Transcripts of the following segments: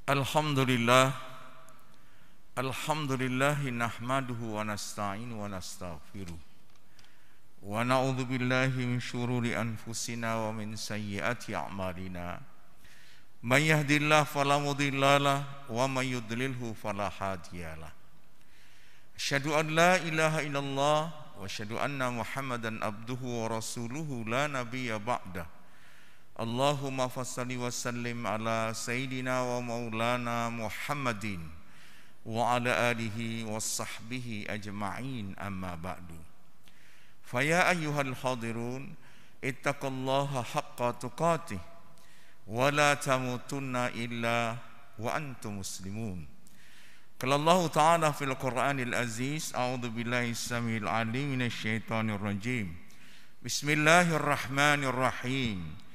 Alhamdulillah nahmaduhu wa nasta'inu wa nastaghfiruh wa na'udzu billahi min syururi anfusina wa min sayyiati a'malina. May yahdihillahu fala mudhillalah wa may yudlilhu fala hadiyalah. Asyhadu an la ilaha illallah wa asyhadu anna Muhammadan abduhu wa rasuluhu la nabiyya ba'dah. Allahumma fassalli wa sallim ala sayyidina wa maulana Muhammadin wa ala alihi wa sahbihi ajma'in, amma ba'du. Faya ayyuhal hadirun ittaqullaha haqqa tuqatih wa la tamutunna illa wa antum muslimun. Qala Allah ta'ala fil Qur'anil aziz, a'udzu billahi samil alim minasy syaithanir rajim. Bismillahirrahmanirrahim.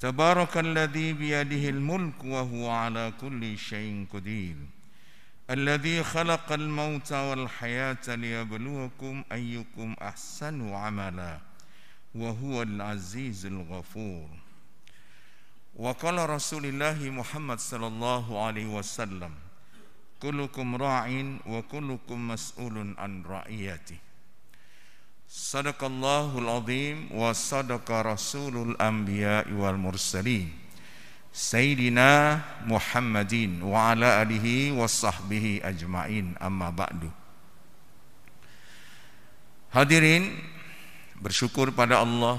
Tabarakalladzi biyadihil mulku wa huwa ala kulli syai'in qadir. Alladzi khalaqal mauta wal hayata liyabluwakum ayyukum ahsanu amala wa huwal azizul ghafur. Wa qala Rasulullah Muhammad sallallahu alaihi wasallam, kullukum ra'in wa kullukum mas'ulun an ra'iyatihi. Sadaqallahul azim wa sadaqa rasulul anbiya wal mursalin Sayyidina Muhammadin wa ala alihi wa sahbihi ajma'in, amma ba'du. Hadirin, bersyukur pada Allah,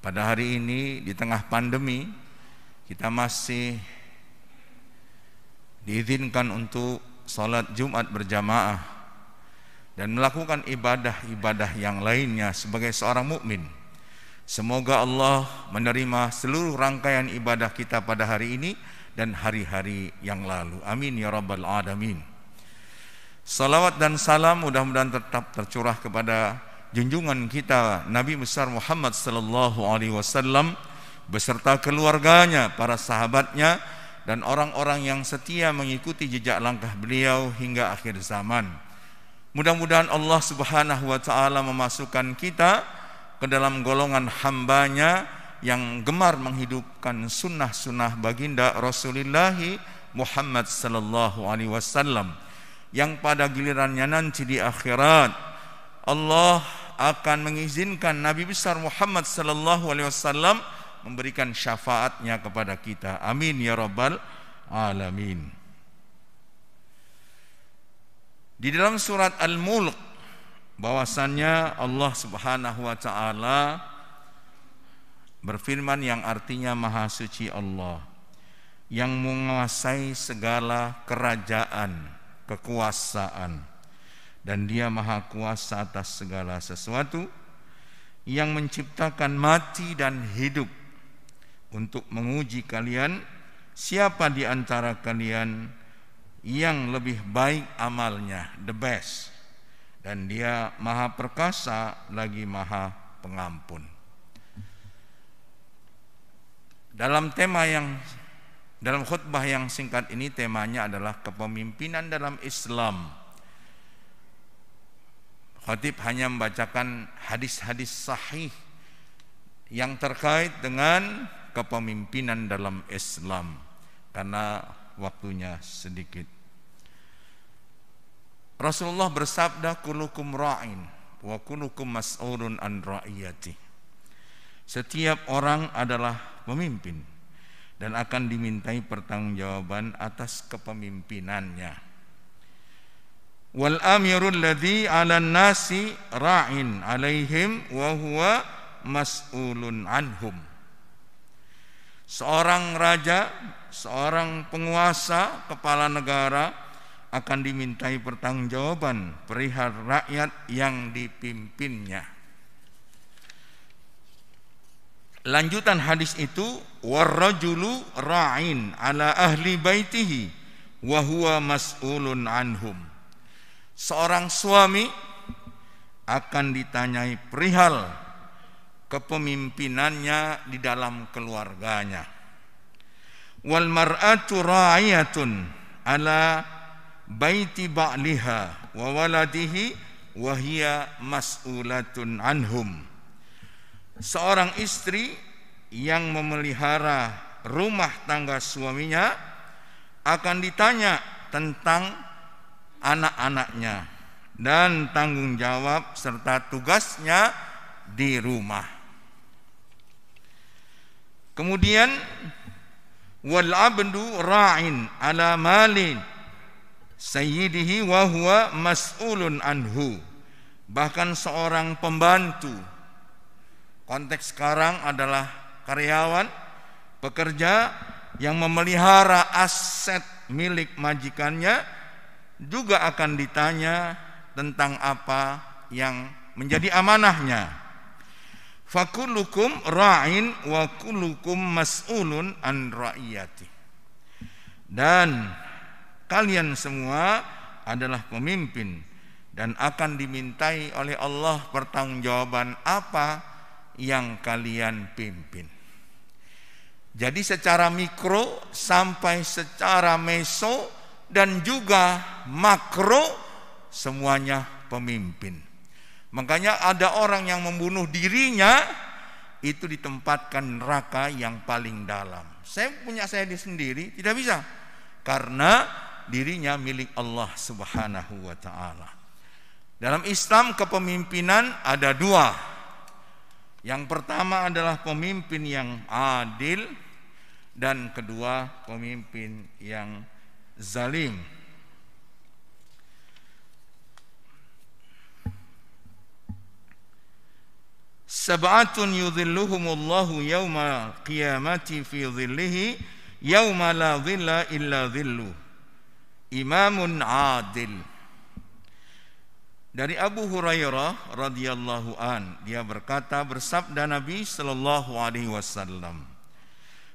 pada hari ini di tengah pandemi kita masih diizinkan untuk salat Jumat berjamaah dan melakukan ibadah-ibadah yang lainnya sebagai seorang mukmin. Semoga Allah menerima seluruh rangkaian ibadah kita pada hari ini dan hari-hari yang lalu. Amin ya rabbal alamin. Salawat dan salam mudah-mudahan tetap tercurah kepada junjungan kita Nabi besar Muhammad sallallahu alaihi wasallam beserta keluarganya, para sahabatnya dan orang-orang yang setia mengikuti jejak langkah beliau hingga akhir zaman. Mudah-mudahan Allah subhanahu wa ta'ala memasukkan kita ke dalam golongan hambanya yang gemar menghidupkan sunnah-sunnah baginda Rasulullah Muhammad sallallahu alaihi wasallam, yang pada gilirannya nanti di akhirat Allah akan mengizinkan Nabi besar Muhammad sallallahu alaihi wasallam memberikan syafaatnya kepada kita. Amin ya rabbal alamin. Di dalam surat Al-Mulk bahwasannya Allah subhanahu wa ta'ala berfirman yang artinya Maha Suci Allah yang menguasai segala kerajaan, kekuasaan, dan Dia Maha Kuasa atas segala sesuatu, yang menciptakan mati dan hidup untuk menguji kalian siapa di antara kalian yang lebih baik amalnya, the best, dan Dia Maha Perkasa lagi Maha Pengampun. Dalam khutbah yang singkat ini, temanya adalah kepemimpinan dalam Islam. Khatib hanya membacakan hadis-hadis sahih yang terkait dengan kepemimpinan dalam Islam karena waktunya sedikit. Rasulullah bersabda, kullukum ra'in wa kullukum mas'ulun an ra'iyati. Setiap orang adalah pemimpin dan akan dimintai pertanggungjawaban atas kepemimpinannya. Wal amirul ladzi 'alan nasi ra'in 'alaihim wa huwa mas'ulun anhum. Seorang raja, seorang penguasa, kepala negara akan dimintai pertanggungjawaban perihal rakyat yang dipimpinnya. Lanjutan hadis itu, warrajulu ra'in ala ahli baitihi wa huwa mas'ulun anhum. Seorang suami akan ditanyai perihal kepemimpinannya di dalam keluarganya. Wal mar'atu ra'iyatun ala baiti ba'liha wa waladihi wa hiya mas'ulatun anhum. Seorang istri yang memelihara rumah tangga suaminya akan ditanya tentang anak-anaknya dan tanggung jawab serta tugasnya di rumah. Kemudian wal abdu ra'in ala malin sayyidihi wa huwa mas'ulun anhu. Bahkan seorang pembantu, konteks sekarang adalah karyawan, pekerja yang memelihara aset milik majikannya, juga akan ditanya tentang apa yang menjadi amanahnya. Fakullukum ra'in wa kullukum mas'ulun an ra'iyati. Dan kalian semua adalah pemimpin dan akan dimintai oleh Allah pertanggungjawaban apa yang kalian pimpin. Jadi secara mikro sampai secara meso dan juga makro semuanya pemimpin. Makanya ada orang yang membunuh dirinya itu ditempatkan neraka yang paling dalam. Saya punya saya sendiri tidak bisa karena dirinya milik Allah Subhanahu wa taala. Dalam Islam kepemimpinan ada dua. Yang pertama adalah pemimpin yang adil dan kedua pemimpin yang zalim. Sab'atun yudhilluhumullahu yawma qiyamati fi dhillihi yawma la dhilla illa dhillu. Imamun adil. Dari Abu Hurairah radhiyallahu an, dia berkata, bersabda Nabi sallallahu alaihi wasallam,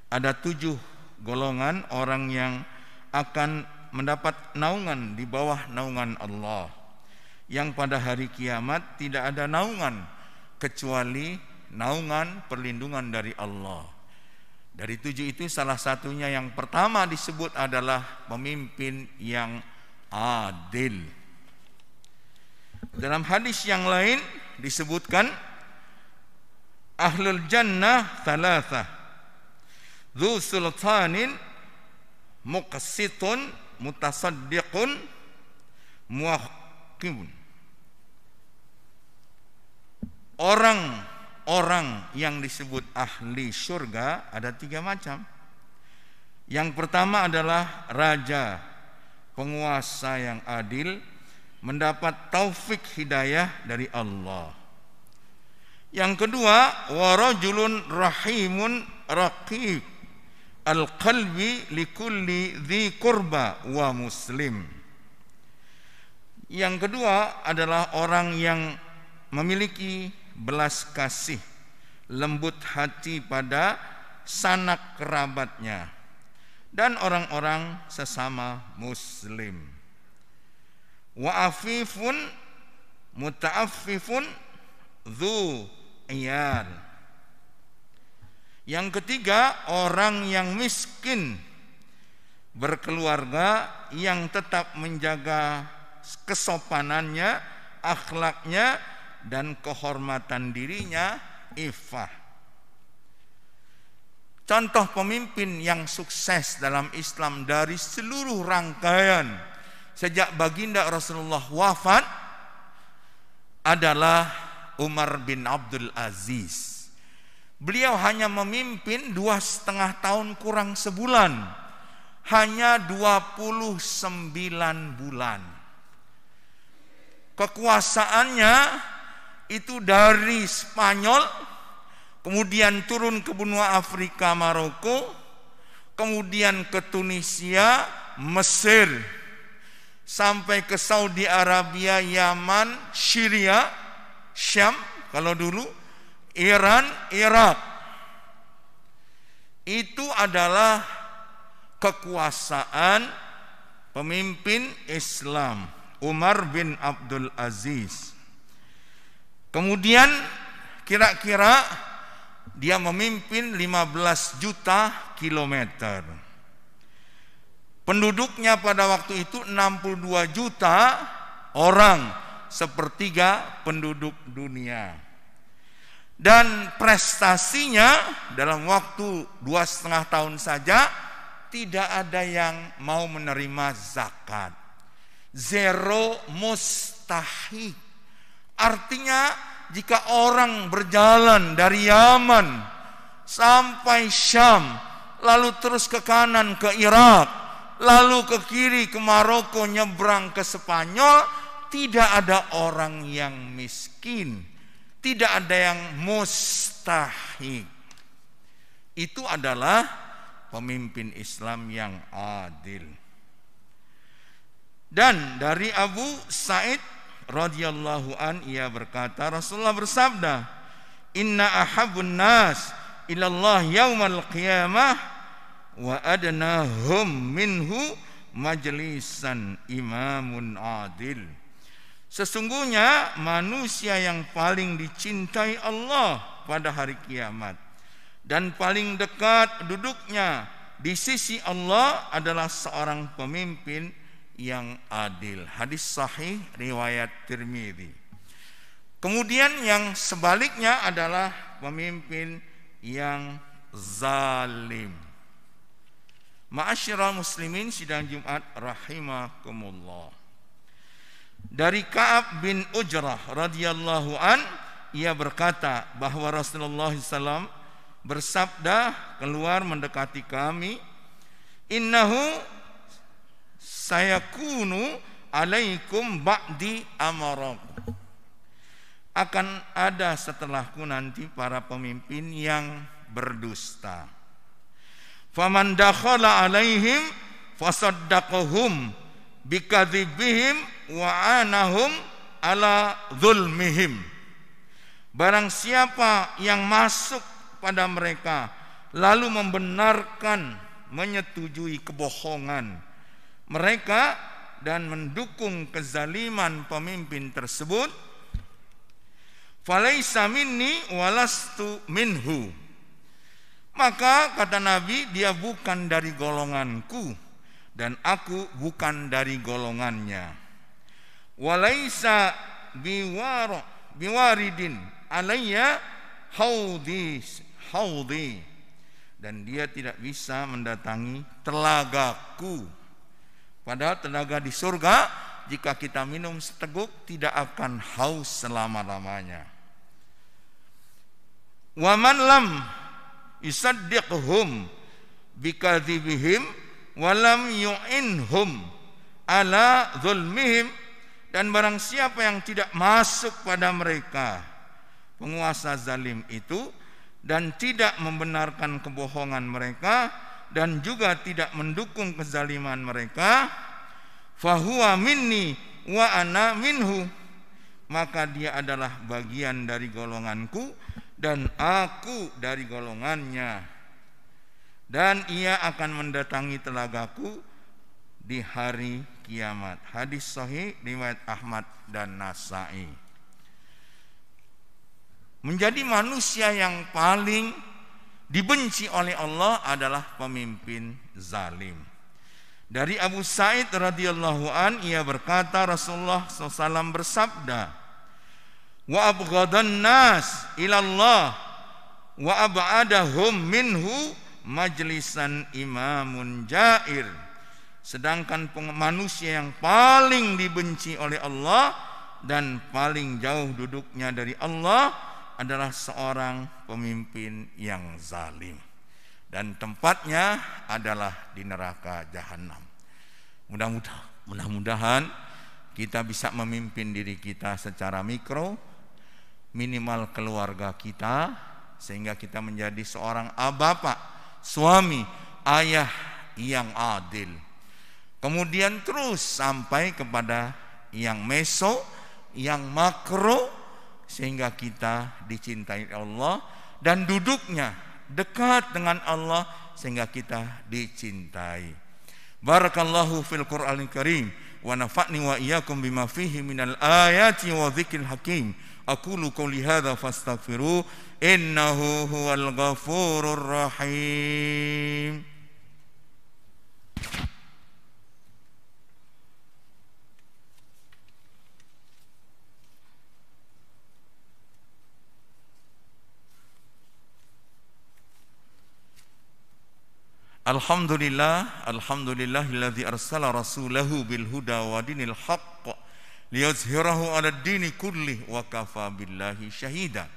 ada 7 golongan orang yang akan mendapat naungan di bawah naungan Allah, yang pada hari kiamat tidak ada naungan kecuali naungan perlindungan dari Allah. Dari 7 itu salah satunya yang pertama disebut adalah pemimpin yang adil. Dalam hadis yang lain disebutkan ahlul jannah thalathah, dzu sultanin muqsitun mutasaddiqun muwaqqimun. Orang yang disebut ahli surga ada 3 macam. Yang pertama adalah raja, penguasa yang adil, mendapat taufik hidayah dari Allah. Yang kedua, warajulun rahimun raqib al-qalbi likulli dhi qurba wa muslim. Yang kedua adalah orang yang memiliki belas kasih, lembut hati pada sanak kerabatnya dan orang-orang sesama muslim. Wa afifun muta'affifun dzu iyal. Yang ketiga, orang yang miskin berkeluarga yang tetap menjaga kesopanannya, akhlaknya dan kehormatan dirinya, iffah. Contoh pemimpin yang sukses dalam Islam dari seluruh rangkaian sejak baginda Rasulullah wafat adalah Umar bin Abdul Aziz. Beliau hanya memimpin 2,5 tahun kurang sebulan, hanya 29 bulan. Kekuasaannya itu dari Spanyol, kemudian turun ke benua Afrika, Maroko, kemudian ke Tunisia, Mesir, sampai ke Saudi Arabia, Yaman, Syria, Syam kalau dulu, Iran, Irak. Itu adalah kekuasaan pemimpin Islam Umar bin Abdul Aziz. Kemudian kira-kira dia memimpin 15 juta kilometer. Penduduknya pada waktu itu 62 juta orang, sepertiga penduduk dunia. Dan prestasinya dalam waktu 2,5 tahun saja tidak ada yang mau menerima zakat. Zero mustahik. Artinya jika orang berjalan dari Yaman sampai Syam, lalu terus ke kanan ke Irak, lalu ke kiri ke Maroko, nyebrang ke Spanyol, tidak ada orang yang miskin, tidak ada yang mustahik. Itu adalah pemimpin Islam yang adil. Dan dari Abu Sa'id radhiyallahu an, ia berkata, Rasulullah bersabda, "Inna ahabbun nas ilallah yaumal qiyamah wa adnahum minhu majlisan imamun adil." Sesungguhnya manusia yang paling dicintai Allah pada hari kiamat dan paling dekat duduknya di sisi Allah adalah seorang pemimpin yang adil. Hadis sahih riwayat Tirmidzi. Kemudian yang sebaliknya adalah pemimpin yang zalim. Ma'asyiral muslimin sidang Jumat rahimakumullah. Dari Ka'ab bin Ujrah radhiyallahu an, ia berkata bahwa Rasulullah SAW bersabda keluar mendekati kami, "Innahu sayakunu alaikum ba'di amarak." Akan ada setelahku nanti para pemimpin yang berdusta. Faman dakhala alaihim fasaddaqahum bikadzibihim wa anahum ala zulmihim. Barang siapa yang masuk pada mereka lalu membenarkan, menyetujui kebohongan mereka dan mendukung kezaliman pemimpin tersebut, falaisa minni walastu minhu, maka kata Nabi, dia bukan dari golonganku dan aku bukan dari golongannya. Walaisa biwaridin alayya haudi, dan dia tidak bisa mendatangi telagaku. Padahal telaga di surga, jika kita minum seteguk tidak akan haus selama-lamanya. Wa man lam yusaddiqhum bikadzibihim wa lam yu'inhum ala zulmihim, dan barang siapa yang tidak masuk pada mereka, penguasa zalim itu, dan tidak membenarkan kebohongan mereka dan juga tidak mendukung kezaliman mereka, fahuwa minni wa ana minhu, maka dia adalah bagian dari golonganku dan aku dari golongannya, dan ia akan mendatangi telagaku di hari kiamat. Hadis sahih riwayat Ahmad dan Nasai. Menjadi manusia yang paling dibenci oleh Allah adalah pemimpin zalim. Dari Abu Sa'id radhiyallahu an, ia berkata Rasulullah SAW bersabda, "Wa abghadan nas ilallah wa ab'adahum minhu majlisan imamun jair." Sedangkan manusia yang paling dibenci oleh Allah dan paling jauh duduknya dari Allah adalah seorang pemimpin yang zalim, dan tempatnya adalah di neraka jahanam. Mudah-mudahan kita bisa memimpin diri kita secara mikro, minimal keluarga kita, sehingga kita menjadi seorang bapak, suami, ayah yang adil. Kemudian terus sampai kepada yang meso, yang makro, sehingga kita dicintai Allah dan duduknya dekat dengan Allah sehingga kita dicintai. Barakallahu fil Qur'anil Karim wa nafa'ni wa iyyakum bima fihi minal ayati wa dzikril hakim. Aqulu qouli hadza fastaghfiru innahu huwal ghafurur rahim. Alhamdulillahilladzi arsala rasulahu bil huda wa dinil haqq liyuzhirahu 'alad dini kullih wa kafa billahi syahida.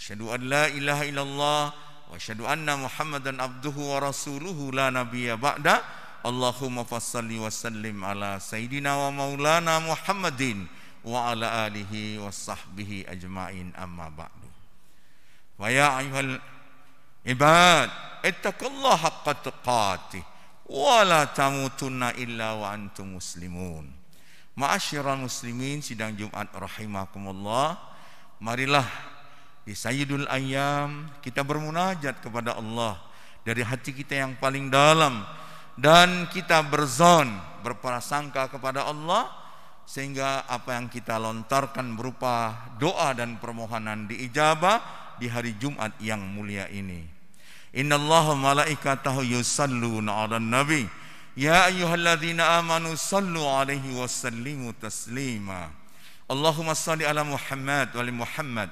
Asyhadu an la ilaha illallah wa asyhadu anna Muhammadan abduhu wa rasuluhu la nabiyya ba'da. Allahumma fassalli wa sallim ala sayyidina wa maulana Muhammadin wa ala alihi wa sahbihi ajma'in, amma ba'du. Wa ya ayyuhal ibad ittaqullaha haqqa tuqatih wa la tamutunna illa wa antum muslimun. Ma'asyiral muslimin sidang Jumat rahimakumullah, marilah di Sayyidul Ayyam kita bermunajat kepada Allah dari hati kita yang paling dalam, dan kita berzon, berprasangka kepada Allah, sehingga apa yang kita lontarkan berupa doa dan permohonan diijabah di hari Jumat yang mulia ini. Innallaha malaikatahu yusalluna 'alan nabi ya ayyuhalladzina amanu sallu 'alaihi wa sallimu taslima. Allahumma shalli ala Muhammad wa ali Muhammad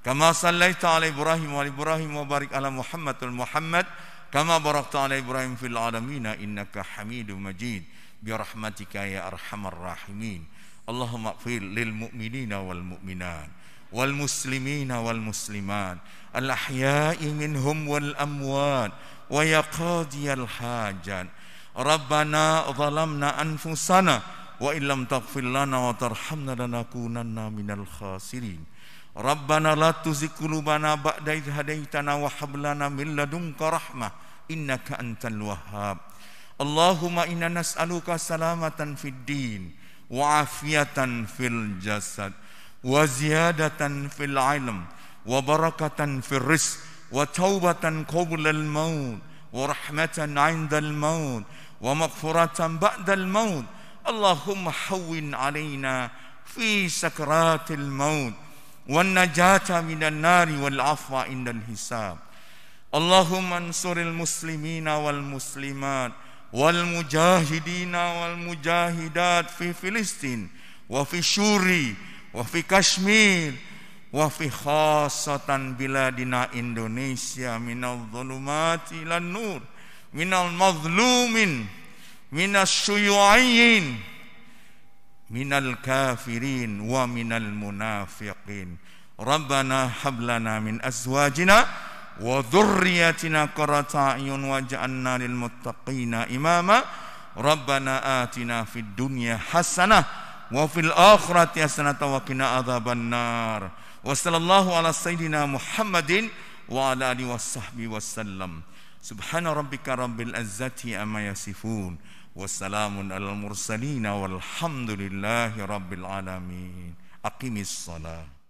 kama shallaita ala Ibrahim wa ali Ibrahim wa barik ala Muhammad wa Muhammad kama barakta ala Ibrahim fil alamin innaka Hamidum Majid bi rahmatika ya arhamar rahimin. Allahumma ighfir lil mu'minina wal mu'minat wal muslimina wal muslimat al ahya'i minhum wal amwat wa ya qadiyal hajat. Rabbana zalamna anfusana wa illam taghfir lana wa tarhamna lanakunanna minal khasirin. Rabbana la tuzigh qulubana ba'da idh hadaitana wa hab lana min ladunka rahmah innaka antal wahhab. Allahumma inna nas'aluka salamatan fid din wa afiyatan fil jasad wa ziyadatan fil ilm wa barakatan fil rizq wa taubatan qabla al maut wa rahmatan 'inda al maut wa maghfiratan ba'da al maut. Allahumma hawwin 'alaina fi sakaratil maut wan najata minan nari wal 'afwa 'indal hisab. Allahumma ansuril muslimina wal muslimat wal mujahidina wal mujahidat fi Filistin wa fi Syuri wa fi Kashmir wa fi khassatan biladina Indonesia minal dhulumati ilan nur minal mazlumin minas syuyu'in minal kafirin wa minal munafiqin. Rabbana hablana min azwajina wa dhurriyyatina qurrata a'yun waj'alna lil muttaqina imama. Rabbana atina fid dunya hasanah wa fil akhirati hasanah wa qina adzaban nar. Wa sallallahu ala sayyidina Muhammadin wa ala alihi washabbihi wasallam. Subhana rabbika rabbil izzati amma yasifun wa salamun alal mursalin walhamdulillahi rabbil alamin. Aqimis shalah.